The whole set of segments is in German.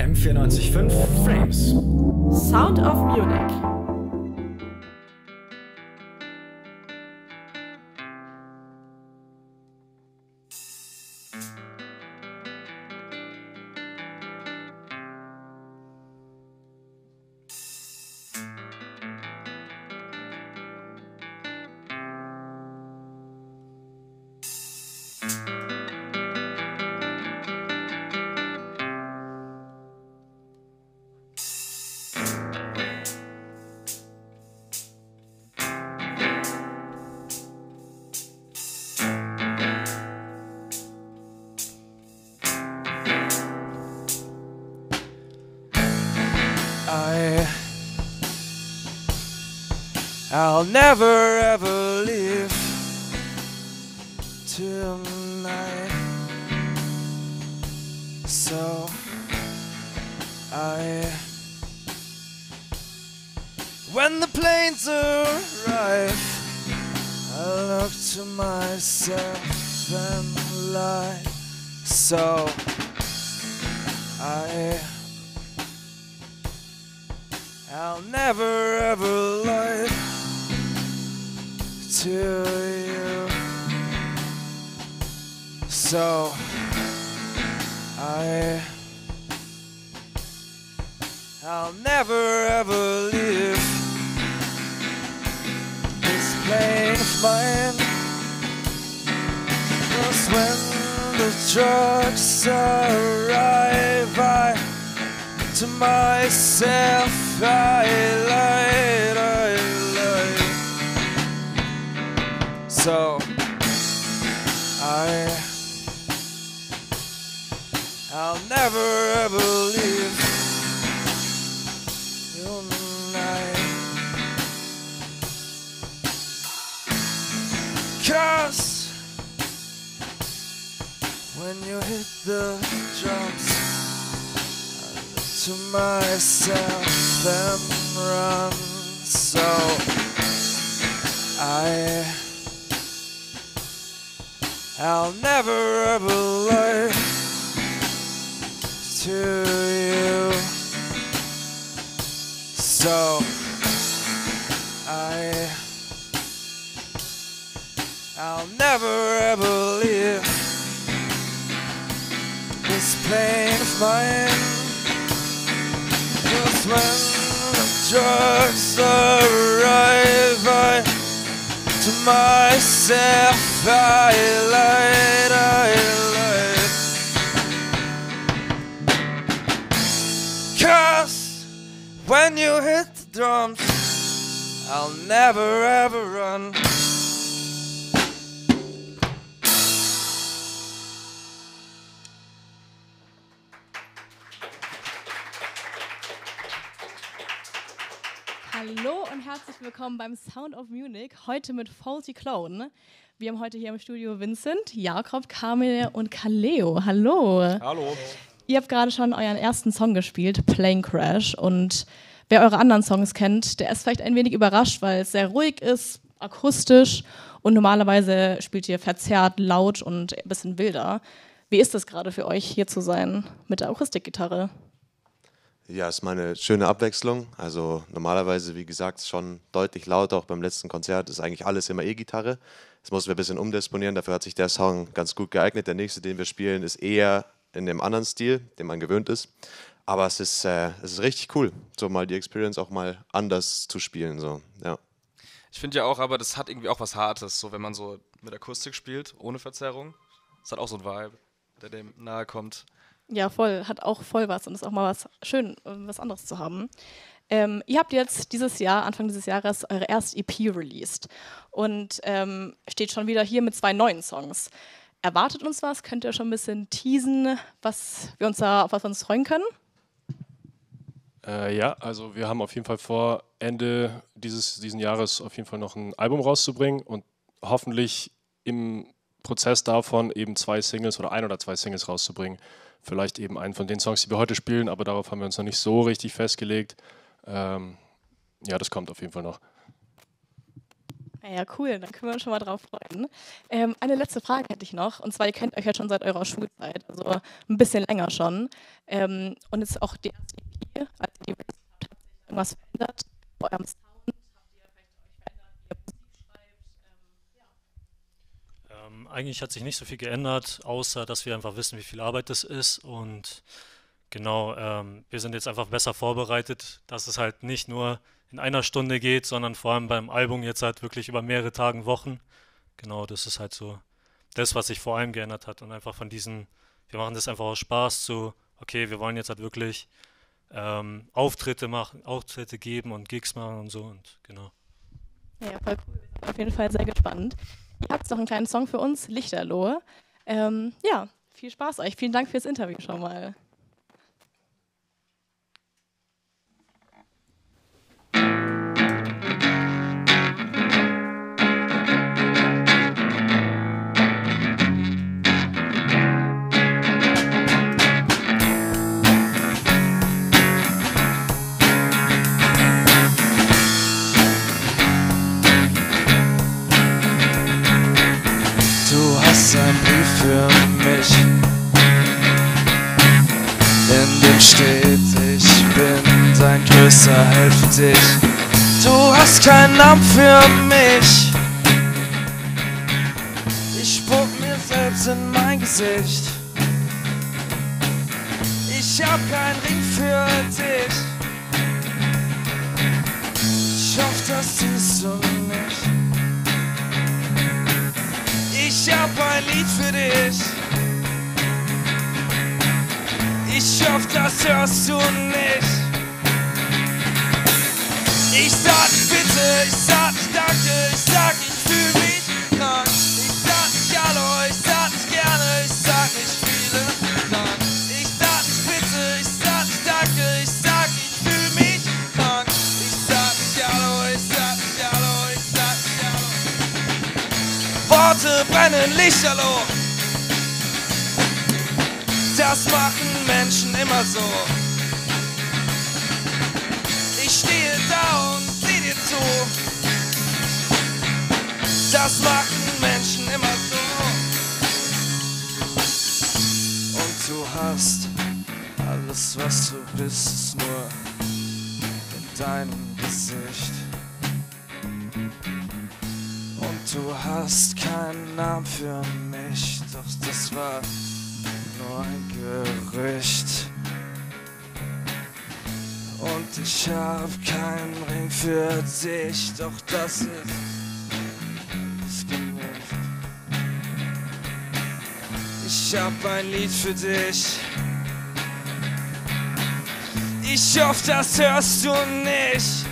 M94.5 Frames. Sound of Munich. I'll never ever leave tonight. So when the planes arrive, I look to myself and lie. So I'll never ever lie to you. So I'll never ever leave this plane of mine. 'Cause when the drugs arrive, I to myself I lied. So I'll never ever leave tonight. 'Cause when you hit the drums, I look to myself and run. So I'll never ever lie to you. So I'll never ever leave this plane of mine. 'Cause when the drugs arrive, I to myself I lied. 'Cause when you hit the drums, I'll never ever run. Hallo und herzlich willkommen beim Sound of Munich, heute mit Faulty Clone. Wir haben heute hier im Studio Vincent, Jakob, Kamil und Kaleo. Hallo. Hallo. Ihr habt gerade schon euren ersten Song gespielt, Plane Crash. Und wer eure anderen Songs kennt, der ist vielleicht ein wenig überrascht, weil es sehr ruhig ist, akustisch und normalerweise spielt ihr verzerrt, laut und ein bisschen wilder. Wie ist es gerade für euch, hier zu sein mit der Akustikgitarre? Ja, ist mal eine schöne Abwechslung. Also normalerweise, wie gesagt, schon deutlich lauter. Auch beim letzten Konzert ist eigentlich alles immer E-Gitarre. Das mussten wir ein bisschen umdisponieren. Dafür hat sich der Song ganz gut geeignet. Der nächste, den wir spielen, ist eher in dem anderen Stil, den man gewöhnt ist. Aber es ist richtig cool, so mal die Experience auch mal anders zu spielen. So, ja. Ich finde ja auch, aber das hat irgendwie auch was Hartes, so wenn man so mit Akustik spielt, ohne Verzerrung. Das hat auch so ein Vibe, der dem nahe kommt. Ja, voll, hat auch voll was und ist auch mal was schön, was anderes zu haben. Ihr habt jetzt dieses Jahr, Anfang dieses Jahres, eure erste EP released und steht schon wieder hier mit 2 neuen Songs. Erwartet uns was? Könnt ihr schon ein bisschen teasen, auf was wir uns freuen können? Ja, also wir haben auf jeden Fall vor, Ende diesen Jahres auf jeden Fall noch ein Album rauszubringen und hoffentlich im Prozess davon eben 2 Singles oder 1 oder 2 Singles rauszubringen. Vielleicht eben einen von den Songs, die wir heute spielen, aber darauf haben wir uns noch nicht so richtig festgelegt. Ja, das kommt auf jeden Fall noch. Ja, cool, dann können wir uns schon mal drauf freuen. Eine letzte Frage hätte ich noch, und zwar, ihr kennt euch ja schon seit eurer Schulzeit, also ein bisschen länger schon. Und es ist auch die erste EP, als ihr die released habt, hat sich irgendwas verändert bei eurem Sound? Habt ihr vielleicht euch verändert, wie ihr Musik schreibt? Eigentlich hat sich nicht so viel geändert, außer dass wir einfach wissen, wie viel Arbeit das ist und genau, wir sind jetzt einfach besser vorbereitet, dass es halt nicht nur in einer Stunde geht, sondern vor allem beim Album jetzt halt wirklich über mehrere Tage, Wochen. Genau, das ist halt so das, was sich vor allem geändert hat und einfach von diesen, wir machen das einfach aus Spaß zu, okay, wir wollen jetzt halt wirklich Auftritte machen, Auftritte geben und Gigs machen und so und genau. Ja, voll cool. Wir sind auf jeden Fall sehr gespannt. Ihr habt noch einen kleinen Song für uns, Lichterloh. Ja, viel Spaß euch. Vielen Dank fürs Interview schon mal. Du hast einen Brief für mich, in dem steht, ich bin dein größter Held für dich. Du hast keinen Namen für mich, ich spuck mir selbst in mein Gesicht. Ich hab keinen Ring für dich, ich hoffe, das siehst du nicht. Ich hab ein Lied für dich, ich hoffe, das hörst du nicht. Ich sag nicht bitte, ich sag nicht danke, ich sag, ich fühl mich krank. Ich sag nicht hallo, ich sag nicht gerne, ich sag nicht vielen Dank. Ich sag nicht bitte, ich sag nicht danke, ich sag, ich fühl mich krank. Ich sag nicht hallo, ich sag nicht hallo, ich sag nicht hallo. Worte brennen Lichterloh, das machen Menschen immer so. Ich stehe da und seh dir zu, das machen Menschen immer so. Und du hast alles, was du bist, nur in deinem Gesicht. Und du hast keinen Namen für mich, doch das war nur ein Gerücht. Und ich hab keinen Ring für dich, doch das ist genug. Ich hab ein Lied für dich, ich hoffe, das hörst du nicht.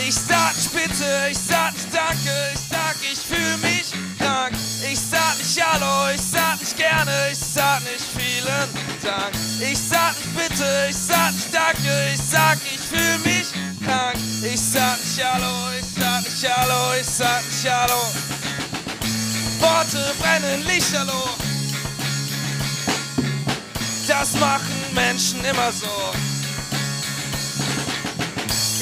Ich sag nicht bitte, ich sag nicht danke, ich sag, ich fühl mich krank. Ich sag nicht hallo, ich sag nicht gerne, ich sag nicht vielen Dank. Ich sag nicht bitte, ich sag nicht danke, ich sag, ich fühl mich krank. Ich sag nicht hallo, ich sag nicht hallo, ich sag nicht hallo. Worte brennen Lichterloh, das machen Menschen immer so.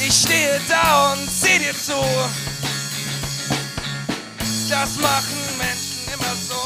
Ich stehe da und seh dir zu, das machen Menschen immer so.